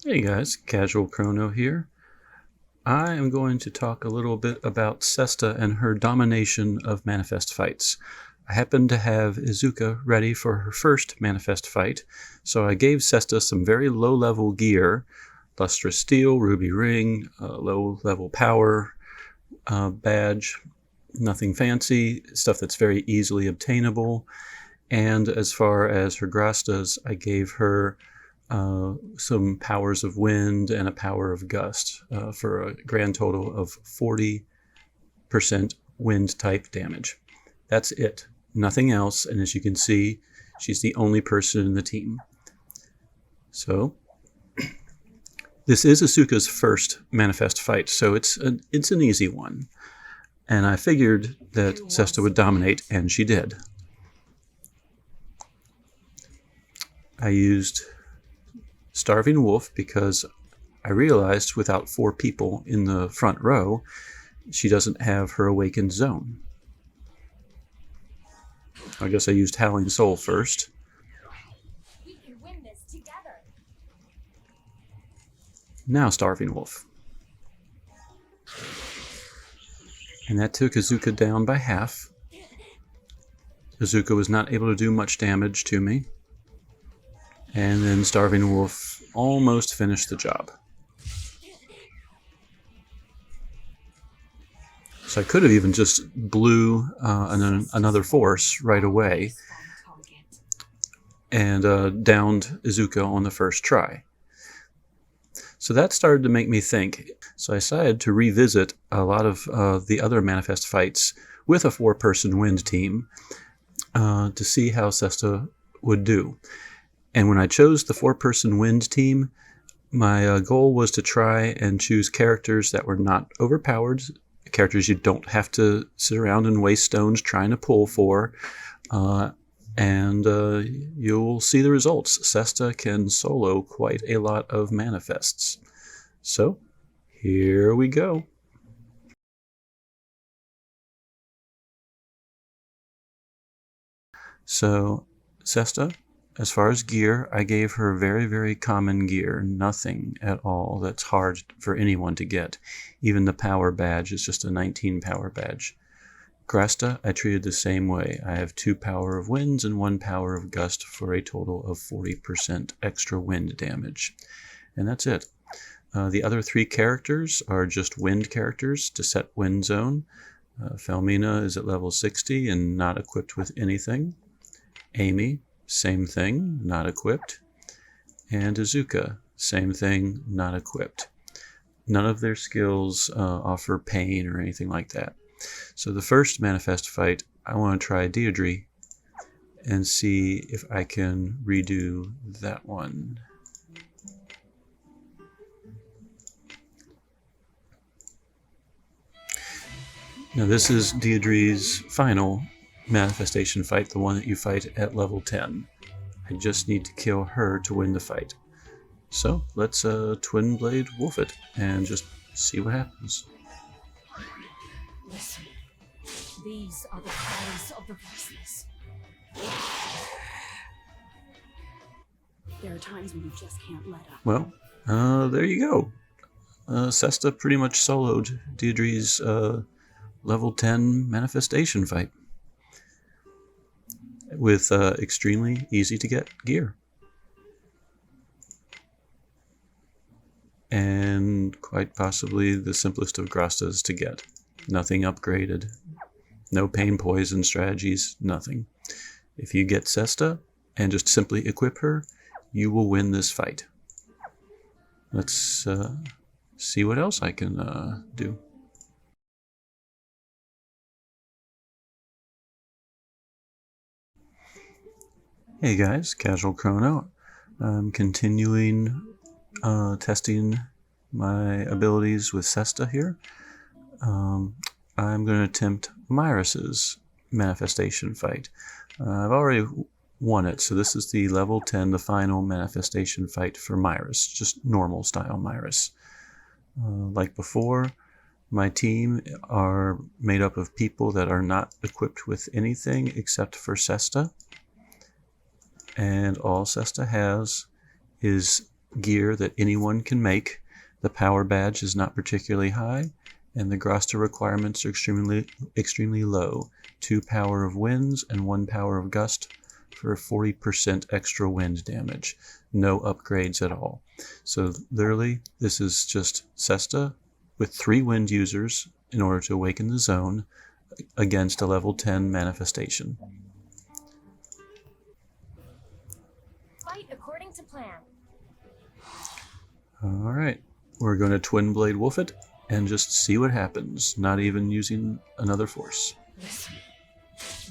Hey guys, Casual Chrono here. I am going to talk a little bit about Sesta and her domination of manifest fights. I happen to have Izuka ready for her first manifest fight, so I gave Sesta some very low-level gear, lustrous steel, ruby ring, low-level power badge, nothing fancy, stuff that's very easily obtainable. And as far as her grastas, I gave her some powers of wind and a power of gust for a grand total of 40% wind type damage. That's it. Nothing else. And as you can see, she's the only person in the team. So this is Asuka's first manifest fight, so it's an easy one. And I figured that Sesta would dominate, and she did. I used Starving Wolf because I realized without 4 people in the front row, she doesn't have her awakened zone. I guess I used Howling Soul first. We can win this together. Now Starving Wolf. And that took Izuka down by half. Izuka was not able to do much damage to me. And then Starving Wolf almost finished the job. So I could have even just blew another force right away and downed Izuka on the first try. So that started to make me think. So I decided to revisit a lot of the other manifest fights with a 4-person wind team to see how Sesta would do. And when I chose the 4-person wind team, my goal was to try and choose characters that were not overpowered, characters you don't have to sit around and waste stones trying to pull for, and you'll see the results. Sesta can solo quite a lot of manifests. So, here we go. So, Sesta, as far as gear, I gave her very, very common gear. Nothing at all that's hard for anyone to get. Even the power badge is just a 19 power badge. Grasta'd, I treated the same way. I have 2 power of winds and 1 power of gust for a total of 40% extra wind damage. And that's it. The other 3 characters are just wind characters to set wind zone. Felmina is at level 60 and not equipped with anything. Amy, same thing, not equipped. And Izuka, same thing, not equipped. None of their skills offer pain or anything like that. So the first manifest fight, I want to try Deirdre and see if I can redo that one. Now this is Deirdre's final manifestation fight, the one that you fight at level 10. I just need to kill her to win the fight. So let's Twin Blade Wolf it and just see what happens. Listen, these are the cries of the voiceless. There are times when you just can't let up. Well, there you go. Sesta pretty much soloed Deirdre's level 10 manifestation fight with extremely easy to get gear. And quite possibly the simplest of grastas to get. Nothing upgraded. No pain poison strategies, nothing. If you get Sesta and just simply equip her, you will win this fight. Let's see what else I can do. Hey guys, Casual Chrono. I'm continuing testing my abilities with Sesta here. I'm going to attempt Myrus's manifestation fight. I've already won it, so this is the level 10, the final manifestation fight for Myrus, just normal style Myrus. Like before, my team are made up of people that are not equipped with anything except for Sesta. And all Sesta has is gear that anyone can make. The power badge is not particularly high, and the grasta requirements are extremely low. 2 power of winds and 1 power of gust for 40% extra wind damage. No upgrades at all. So literally, this is just Sesta with 3 wind users in order to awaken the zone against a level 10 manifestation. Fight according to plan. Alright, we're going to Twin Blade Wolf it and just see what happens, not even using another force. Listen.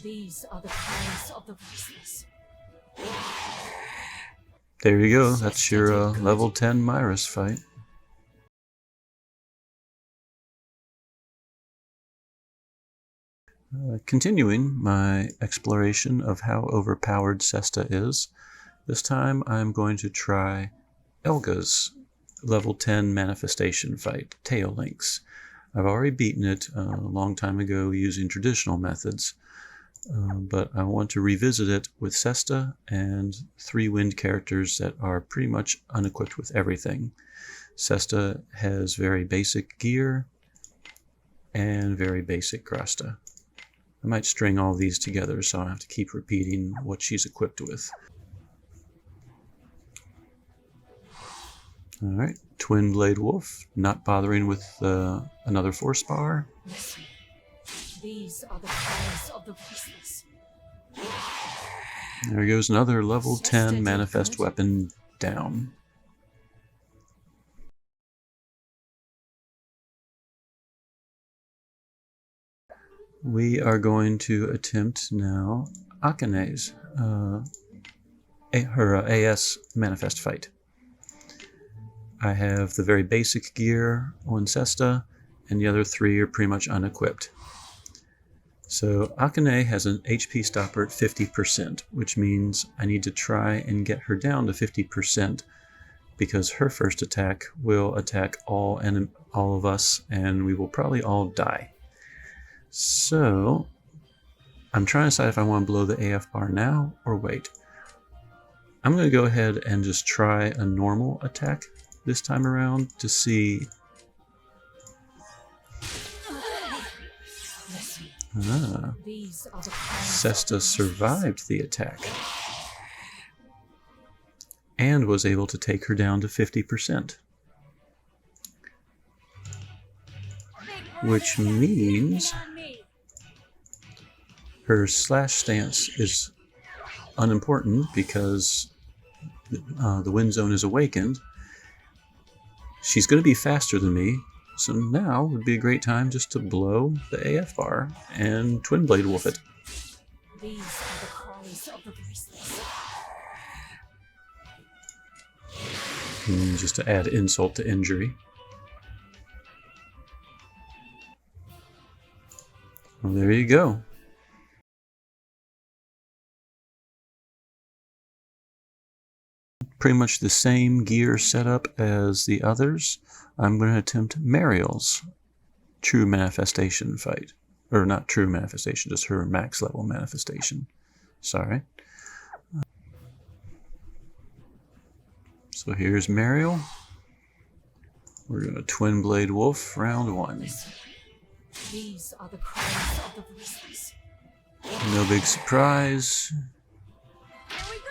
These are the cries of the voiceless. There you go, that's your level 10 Myrus fight. Continuing my exploration of how overpowered Sesta is, this time I'm going to try Elga's level 10 manifestation fight, Tail Links. I've already beaten it a long time ago using traditional methods, but I want to revisit it with Sesta and 3 wind characters that are pretty much unequipped with everything. Sesta has very basic gear and very basic grasta. I might string all these together so I don't have to keep repeating what she's equipped with. Alright, Twin Blade Wolf, not bothering with another force bar. Listen. These are the cries of the voiceless. There goes another level 10 manifest weapon down. We are going to attempt now Akane's her AS manifest fight. I have the very basic gear on Sesta, and the other 3 are pretty much unequipped. So Akane has an HP stopper at 50%, which means I need to try and get her down to 50% because her first attack will attack all of us, and we will probably all die. So I'm trying to decide if I want to blow the AF bar now or wait. I'm going to go ahead and just try a normal attack this time around to see. Sesta survived the attack and was able to take her down to 50%. Which means her slash stance is unimportant because the wind zone is awakened. She's going to be faster than me, so now would be a great time just to blow the AF bar and Twin Blade Wolf it. These are the cries of the voiceless. Just to add insult to injury. Well, there you go. Pretty much the same gear setup as the others. I'm going to attempt Mariel's true manifestation fight. Or not true manifestation, just her max level manifestation. Sorry. So here's Mariel. We're going to Twin Blade Wolf round 1. These are the cries of the voiceless. No big surprise. Here we go.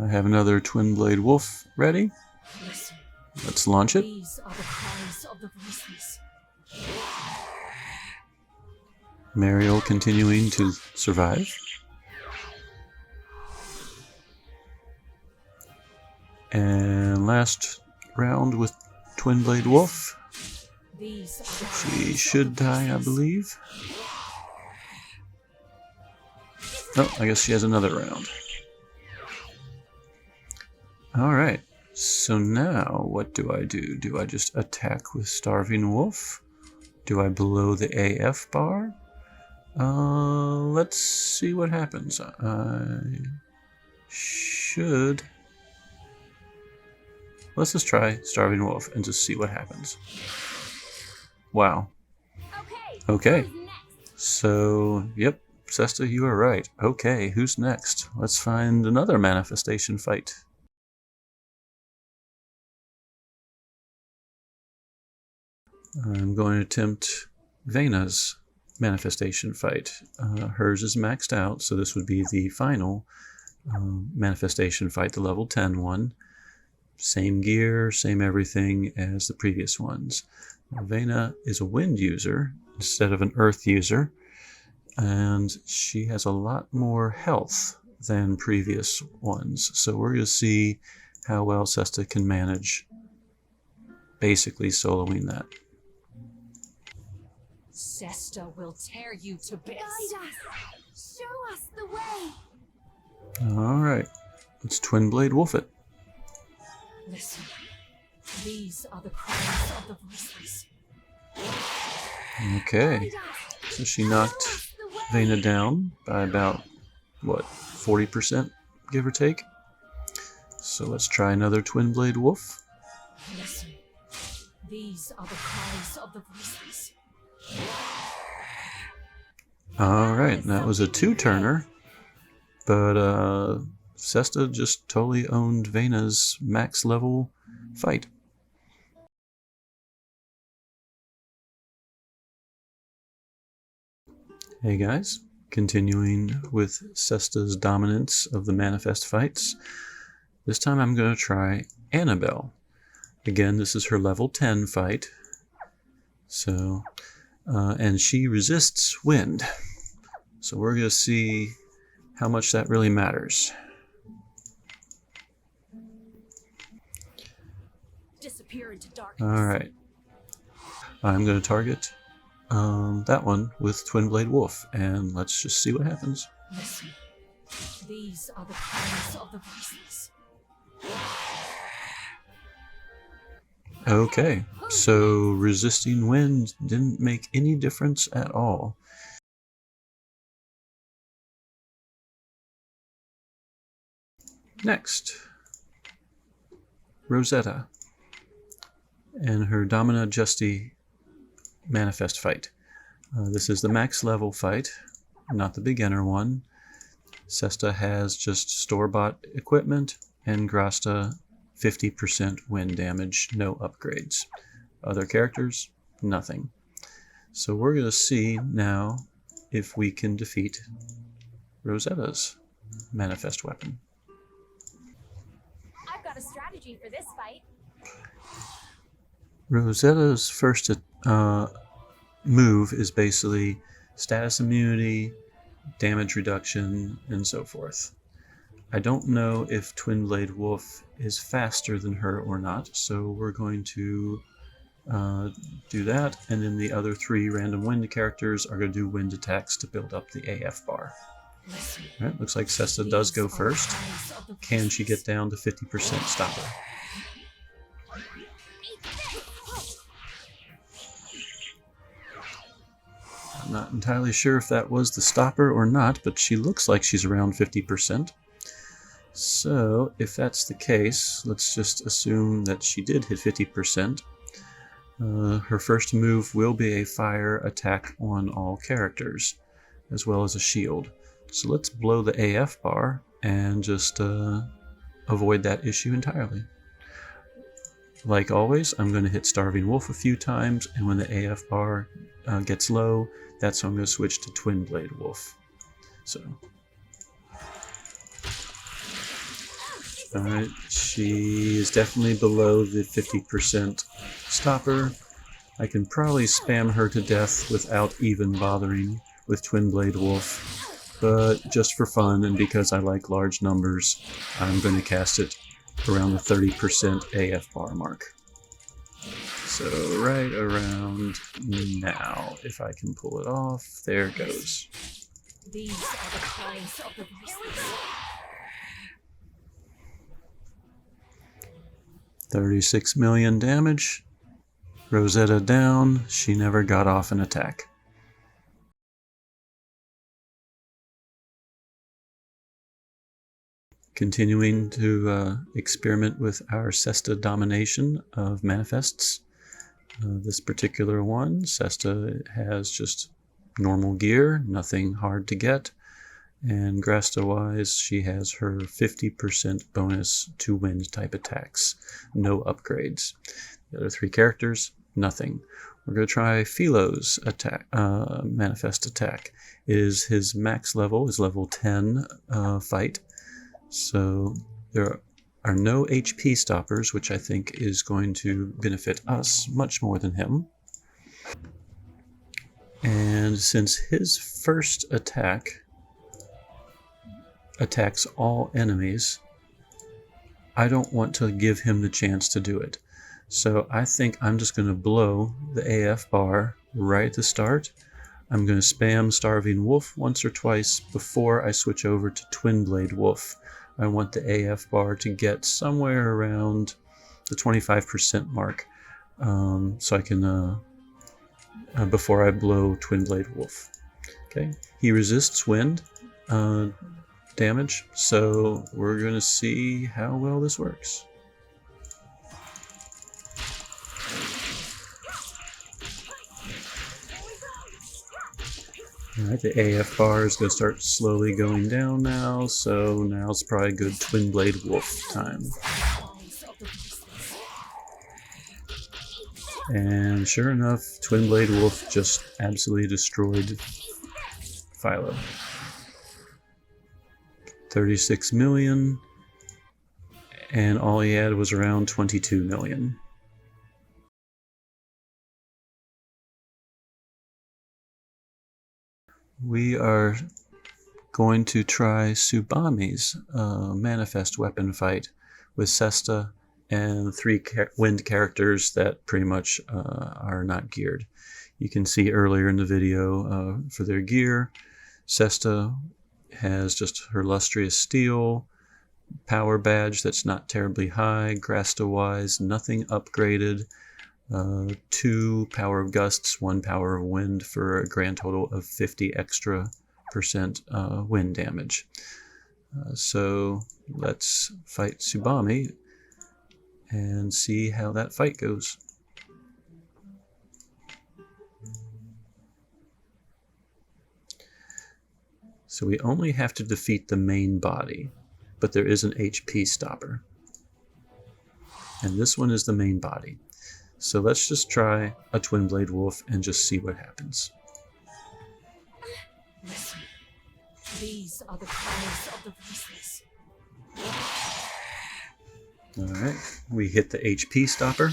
I have another Twin Blade Wolf ready. Listen. Let's launch it. These are the cries of the voiceless. Mariel continuing to survive. And last round with Twin Blade Wolf. She should die, I believe. Oh, I guess she has another round. Alright, so now what do I do? Do I just attack with Starving Wolf? Do I blow the AF bar? Let's see what happens. I should... Let's just try Starving Wolf and just see what happens. Wow. Okay. So, yep, Sesta, you are right. Okay, who's next? Let's find another manifestation fight. I'm going to attempt Veina's manifestation fight. Hers is maxed out, so this would be the final manifestation fight, the level 10 one. Same gear, same everything as the previous ones. Veina is a wind user instead of an earth user, and she has a lot more health than previous ones. So we're going to see how well Sesta can manage basically soloing that. Sesta will tear you to bits. Guide us! Show us the way! Alright, let's Twin Blade Wolf it. Listen, these are the cries of the voiceless. Okay, so she knocked Veina down by about, what, 40%, give or take? So let's try another Twin Blade Wolf. Listen, these are the cries of the voiceless. Alright, that was a two-turner, but Sesta just totally owned Veina's max level fight. Hey guys, continuing with Sesta's dominance of the manifest fights. This time I'm going to try Anabel. Again, this is her level 10 fight. So, and she resists wind. So we're going to see how much that really matters. Disappear into darkness. Alright. I'm going to target that one with Twin Blade Wolf, and let's just see what happens. Listen, these are the cries of the voiceless. Okay, so resisting wind didn't make any difference at all. Next, Rosetta and her Domina Justi manifest fight. This is the max level fight, not the beginner one. Sesta has just store-bought equipment and grasta'd 50% wind damage, no upgrades. Other characters, nothing. So we're going to see now if we can defeat Rosetta's manifest weapon. I've got a strategy for this fight. Rosetta's first move is basically status immunity, damage reduction, and so forth. I don't know if Twin Blade Wolf is faster than her or not, so we're going to do that, and then the other three random wind characters are going to do wind attacks to build up the AF bar. Alright, looks like Sesta does go first. Can she get down to 50% stopper? I'm not entirely sure if that was the stopper or not, but she looks like she's around 50%. So, if that's the case, let's just assume that she did hit 50%. Her first move will be a fire attack on all characters, as well as a shield. So let's blow the AF bar and just avoid that issue entirely. Like always, I'm going to hit Starving Wolf a few times, and when the AF bar gets low, that's when I'm going to switch to Twin Blade Wolf. So, alright, she is definitely below the 50% stopper. I can probably spam her to death without even bothering with Twin Blade Wolf, but just for fun and because I like large numbers, I'm going to cast it around the 30% AF bar mark. So right around now, if I can pull it off, there it goes. These are the cries of the voiceless. 36 million damage. Rosetta down. She never got off an attack. Continuing to experiment with our Sesta domination of manifests. This particular one, Sesta has just normal gear, nothing hard to get. And grasta-wise, she has her 50% bonus to wind type attacks. No upgrades. The other 3 characters, nothing. We're going to try Philo's attack, manifest attack. It is his max level, his level 10 fight. So there are no HP stoppers, which I think is going to benefit us much more than him. And since his first attack attacks all enemies, I don't want to give him the chance to do it. So I think I'm just going to blow the AF bar right at the start. I'm going to spam Starving Wolf once or twice before I switch over to Twin Blade Wolf. I want the AF bar to get somewhere around the 25% mark, so I can, before I blow Twin Blade Wolf. Okay, he resists wind damage, so we're going to see how well this works. Alright, the AF bar is going to start slowly going down now, so now it's probably good Twin Blade Wolf time. And sure enough, Twin Blade Wolf just absolutely destroyed Philo. 36 million, and all he had was around 22 million. We are going to try Tsubame's manifest weapon fight with Sesta and 3 wind characters that pretty much are not geared. You can see earlier in the video for their gear, Sesta has just her Lustrous Steel, power badge that's not terribly high, grasta-wise, nothing upgraded. 2 power of gusts, 1 power of wind for a grand total of 50 extra % wind damage. So let's fight Tsubame and see how that fight goes. So we only have to defeat the main body, but there is an HP stopper. And this one is the main body. So let's just try a Twin Blade Wolf and just see what happens. Listen, these are the cries of the voiceless. Alright, we hit the HP stopper,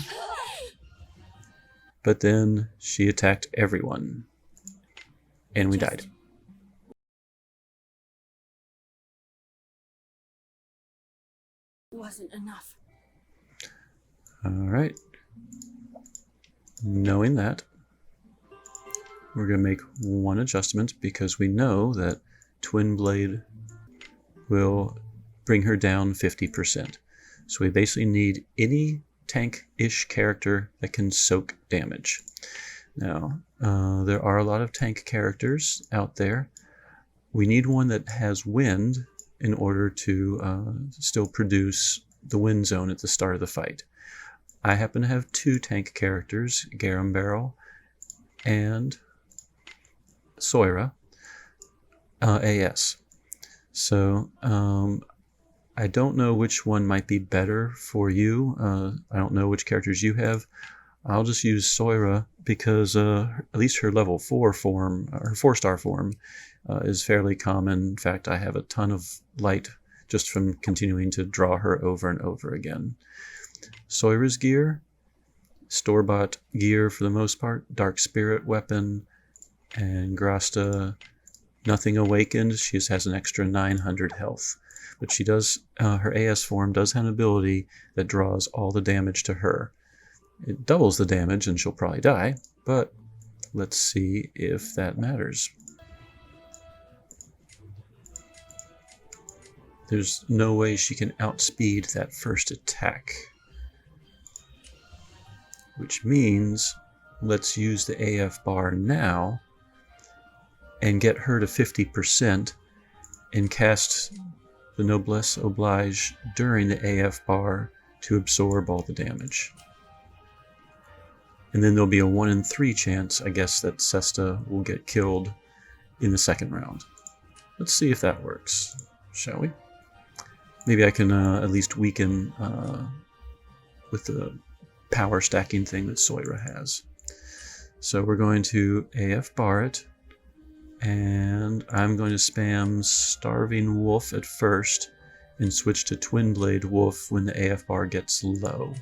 but then she attacked everyone, and we died. Wasn't enough. Alright. Knowing that, we're going to make one adjustment because we know that Twin Blade will bring her down 50%. So we basically need any tank-ish character that can soak damage. Now, there are a lot of tank characters out there. We need one that has wind in order to still produce the wind zone at the start of the fight. I happen to have 2 tank characters, Garum Barrel and Soira AS. So I don't know which one might be better for you. I don't know which characters you have. I'll just use Soira because at least her level 4 form, her 4-star form, is fairly common. In fact, I have a ton of light just from continuing to draw her over and over again. Soira's gear, store-bought gear for the most part, Dark Spirit weapon, and Grasta, nothing awakened. She just has an extra 900 health. But she does, her AS form does have an ability that draws all the damage to her. It doubles the damage and she'll probably die, but let's see if that matters. There's no way she can outspeed that first attack. Which means let's use the AF bar now and get her to 50% and cast the Noblesse Oblige during the AF bar to absorb all the damage. And then there'll be a 1 in 3 chance, I guess, that Sesta will get killed in the second round. Let's see if that works, shall we? Maybe I can at least weaken with the power stacking thing that Soira has. So we're going to AF bar it, and I'm going to spam Starving Wolf at first and switch to Twin Blade Wolf when the AF bar gets low.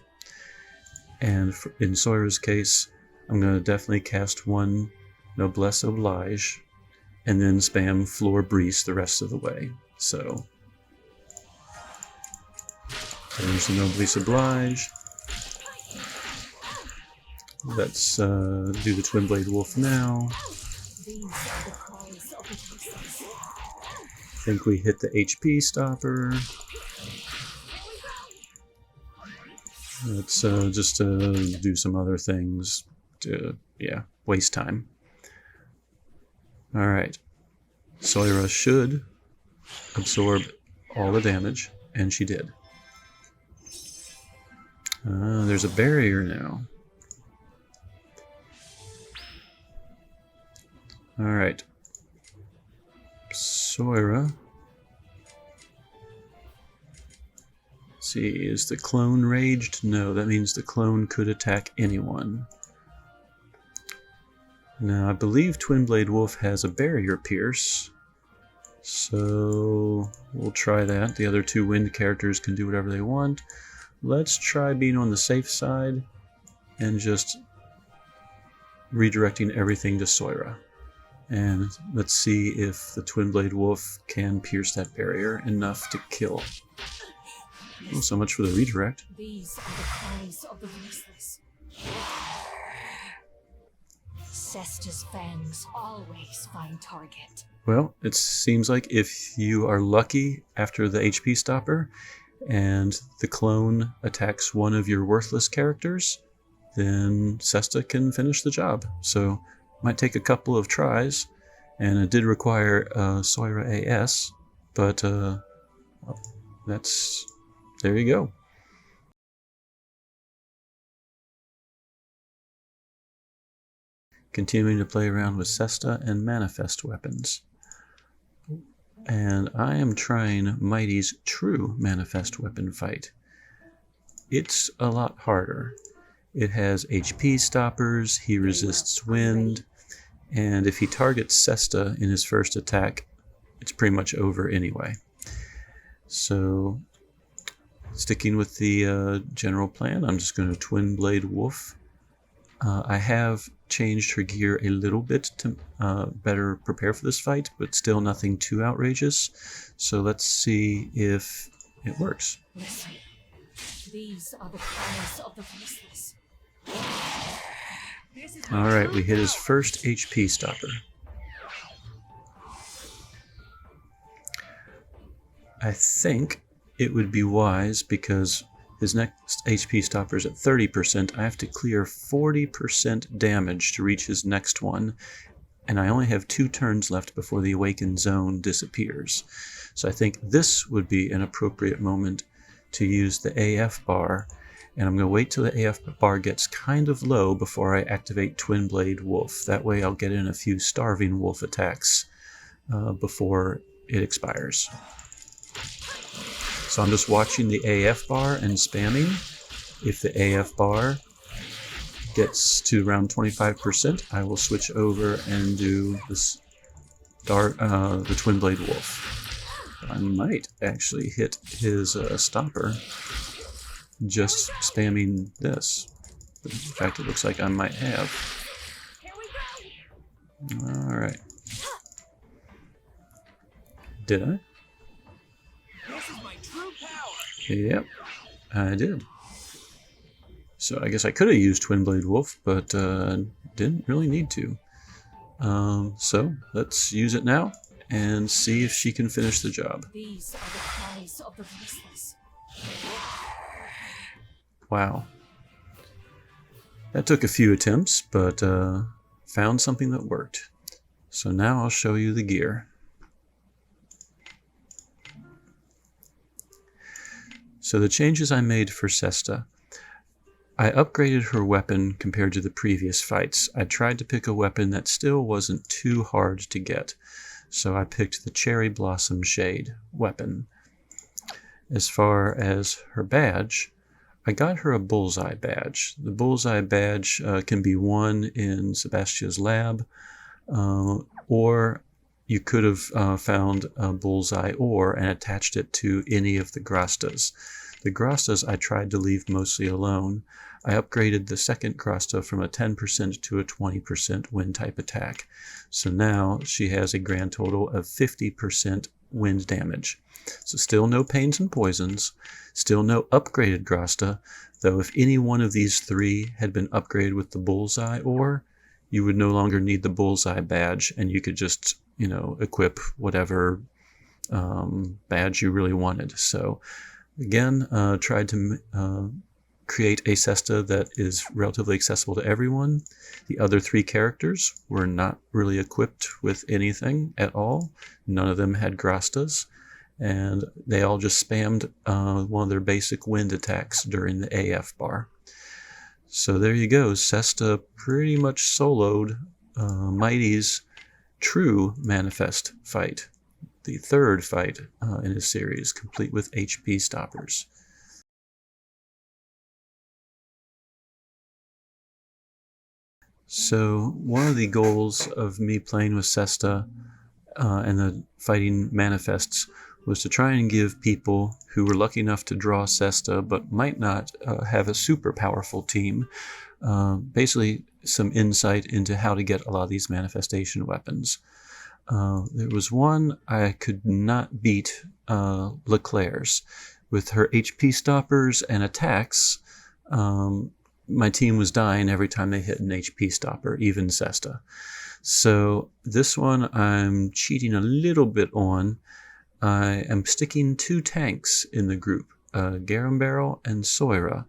And in Soira's case, I'm going to definitely cast one Noblesse Oblige and then spam Floor Breeze the rest of the way. So there's the Noblesse Oblige. Let's do the Twin Blade Wolf now. I think we hit the HP stopper. Let's just do some other things to, waste time. Alright. Soira should absorb all the damage, and she did. There's a barrier now. Alright. Soira. Let's see, is the clone raged? No, that means the clone could attack anyone. Now, I believe Twin Blade Wolf has a barrier pierce, so we'll try that. The other two wind characters can do whatever they want. Let's try being on the safe side and just redirecting everything to Soira. And let's see if the Twin Blade Wolf can pierce that barrier enough to kill. Oh, so much for the redirect. These are the cries of the voiceless. Sesta's fangs always find target. Well, it seems like if you are lucky after the HP stopper and the clone attacks one of your worthless characters, then Sesta can finish the job. So might take a couple of tries, and it did require Soira AS, but there you go. Continuing to play around with Sesta and Manifest weapons. And I am trying Mighty's true Manifest weapon fight. It's a lot harder. It has HP stoppers, he resists wind, and if he targets Sesta in his first attack, it's pretty much over anyway. So, sticking with the general plan, I'm just going to Twin Blade Wolf. I have changed her gear a little bit to better prepare for this fight, but still nothing too outrageous. So let's see if it works. Listen, these are the cries of the voiceless. Alright, we hit his first HP stopper. I think it would be wise, because his next HP stopper is at 30%, I have to clear 40% damage to reach his next one, and I only have 2 turns left before the awakened zone disappears. So I think this would be an appropriate moment to use the AF bar, and I'm going to wait till the AF bar gets kind of low before I activate Twin Blade Wolf. That way I'll get in a few Starving Wolf attacks before it expires. So I'm just watching the AF bar and spamming. If the AF bar gets to around 25%, I will switch over and do this the Twin Blade Wolf. I might actually hit his stopper just spamming this. In fact, it looks like I might have. Alright. Did I? Yep, I did. So I guess I could have used Twin Blade Wolf, but didn't really need to. So let's use it now and see if she can finish the job. These are the cries of the voiceless. Wow. That took a few attempts, but found something that worked. So now I'll show you the gear. So the changes I made for Sesta. I upgraded her weapon compared to the previous fights. I tried to pick a weapon that still wasn't too hard to get, so I picked the Cherry Blossom Shade weapon. As far as her badge, I got her a Bullseye badge. The Bullseye badge can be won in Sebastia's lab, or you could have found a Bullseye ore and attached it to any of the grastas. The grastas I tried to leave mostly alone. I upgraded the second grasta from a 10% to a 20% wind type attack. So now she has a grand total of 50% wind damage. So still no pains and poisons, still no upgraded grasta, though if any one of these three had been upgraded with the Bullseye ore, you would no longer need the Bullseye badge and you could just, equip whatever badge you really wanted. So again, tried to create a Sesta that is relatively accessible to everyone. The other three characters were not really equipped with anything at all. None of them had grastas, and they all just spammed one of their basic wind attacks during the AF bar. So there you go. Sesta pretty much soloed Mighty's true manifest fight. The third fight in his series, complete with HP stoppers. So one of the goals of me playing with Sesta and the fighting manifests was to try and give people who were lucky enough to draw Sesta but might not have a super powerful team, basically some insight into how to get a lot of these manifestation weapons. There was one I could not beat, Laclair's. With her HP stoppers and attacks, my team was dying every time they hit an HP stopper, even Sesta. So this one I'm cheating a little bit on. I am sticking two tanks in the group, Garum Barrel and Soira,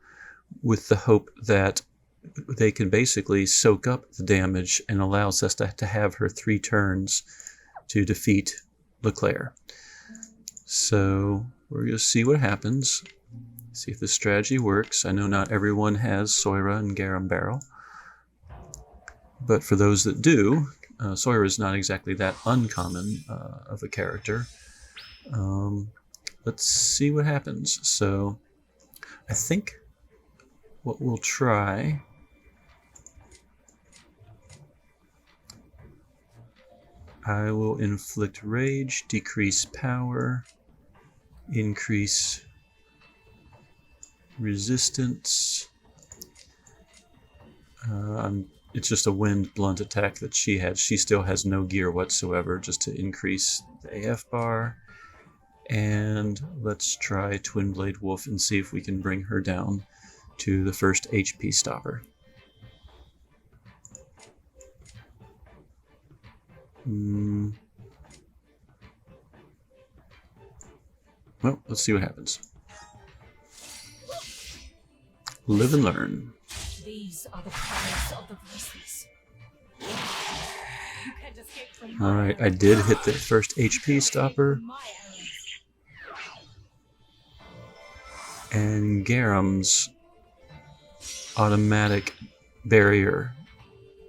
with the hope that they can basically soak up the damage and allow Sesta to have her 3 turns to defeat Laclair. So we're going to see what happens. See if the strategy works. I know not everyone has Soira and Garum Barrel, but for those that do, Soira is not exactly that uncommon of a character. Let's see what happens. So I think what we'll try, I will inflict rage, decrease power, increase resistance. It's just a wind blunt attack that she had. She still has no gear whatsoever, just to increase the AF bar. And let's try Twin Blade Wolf and see if we can bring her down to the first HP stopper. Well, let's see what happens. Live and learn. These are the cries of the voiceless. Alright, I did hit the first HP stopper. And Garum's automatic barrier,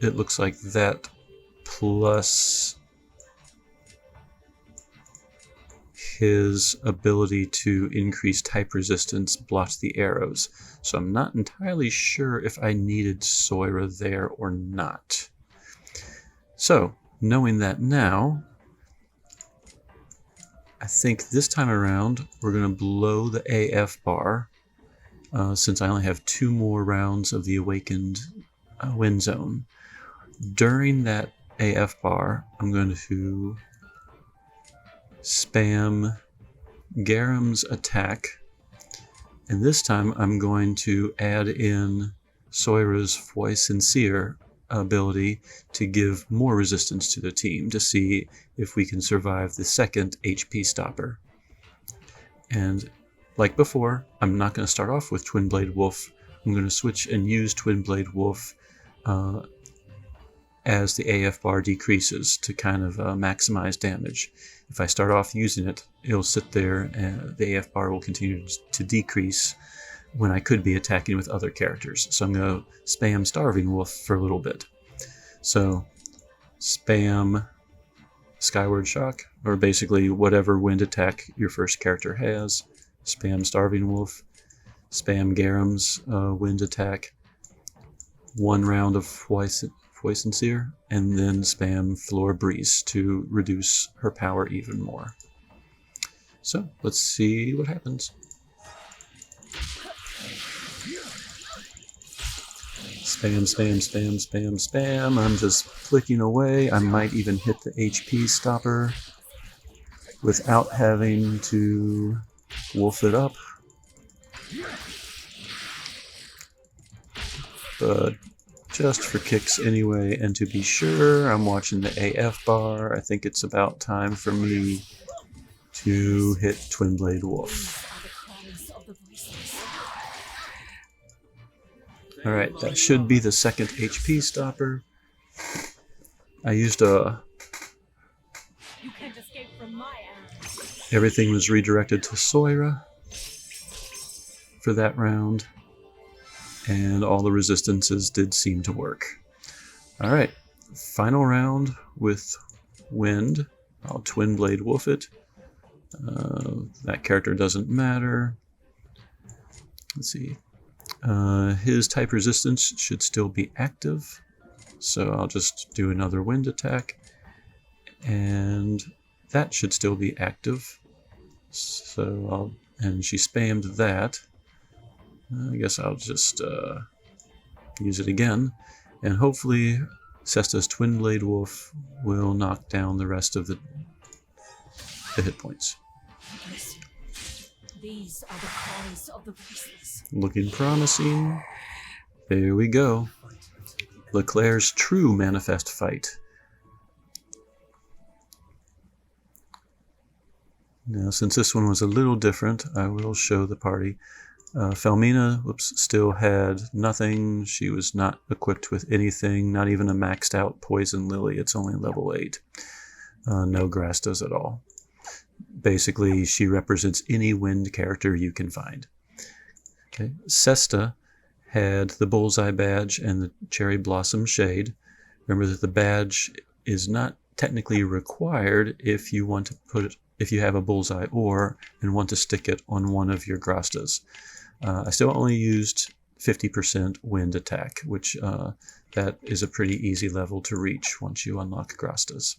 it looks like that plus his ability to increase type resistance blocked the arrows. So I'm not entirely sure if I needed Soira there or not. So, knowing that now, I think this time around we're going to blow the AF bar, since I only have 2 more rounds of the Awakened Wind Zone. During that AF bar, I'm going to spam Garum's attack, and this time I'm going to add in Soira's Foi Sincere ability to give more resistance to the team to see if we can survive the second HP stopper. And like before, I'm not going to start off with Twin Blade Wolf. I'm going to switch and use Twin Blade Wolf as the AF bar decreases to kind of maximize damage. If I start off using it, it'll sit there and the AF bar will continue to decrease when I could be attacking with other characters. So I'm going to spam Starving Wolf for a little bit. So spam Skyward Shock, or basically whatever wind attack your first character has. Spam Starving Wolf, spam Garam's wind attack, 1 round of Poison Seer, and then spam Floor Breeze to reduce her power even more. So let's see what happens. Spam, spam, spam, spam, spam. I'm just flicking away. I might even hit the HP stopper without having to wolf it up. But just for kicks anyway, and to be sure, I'm watching the AF bar. I think it's about time for me to hit Twin Blade Wolf. Alright, that should be the second HP stopper. I used a... Everything was redirected to Soira for that round, and all the resistances did seem to work. Alright, final round with Wind. I'll Twin Blade Wolf it. That character doesn't matter. Let's see. His type resistance should still be active, so I'll just do another wind attack, and that should still be active. So and she spammed that. I guess I'll just use it again, and hopefully Sesta's Twin Blade Wolf will knock down the rest of the hit points. These are the cries of the voices. Looking promising. There we go. Laclair's true manifest fight. Now, since this one was a little different, I will show the party. Felmina, still had nothing. She was not equipped with anything, not even a maxed out Poison Lily. It's only level 8. No grastas at all. Basically, she represents any wind character you can find. Okay. Sesta had the Bullseye Badge and the Cherry Blossom Shade. Remember that the badge is not technically required if you want to put it, if you have a Bullseye Ore and want to stick it on one of your grastas. I still only used 50% wind attack, which that is a pretty easy level to reach once you unlock grastas.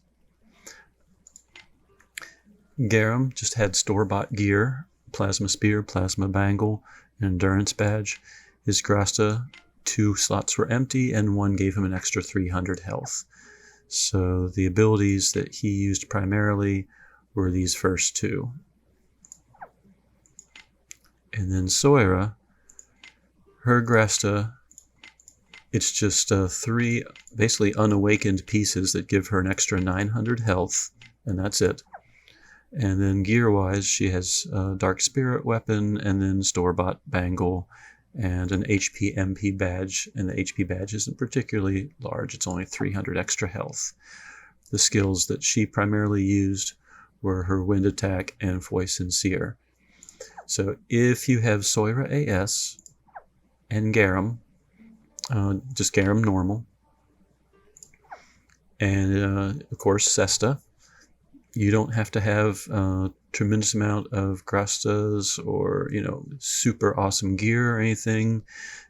Garam just had store-bought gear, Plasma Spear, Plasma Bangle, and Endurance Badge. His grasta, 2 slots were empty, and 1 gave him an extra 300 health. So the abilities that he used primarily were these first 2. And then Soira, her grasta, it's just 3 basically unawakened pieces that give her an extra 900 health, and that's it. And then gear-wise, she has a Dark Spirit weapon, and then store-bought bangle, and an HP MP badge. And the HP badge isn't particularly large; it's only 300 extra health. The skills that she primarily used were her wind attack and voice and seer. So if you have Soira AS and Garam, just Garam normal, and of course Sesta. You don't have to have a tremendous amount of grastas or, super awesome gear or anything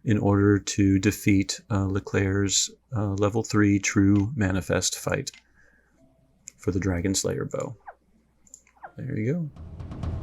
in order to defeat Laclair's level 3 true manifest fight for the Dragon Slayer bow. There you go.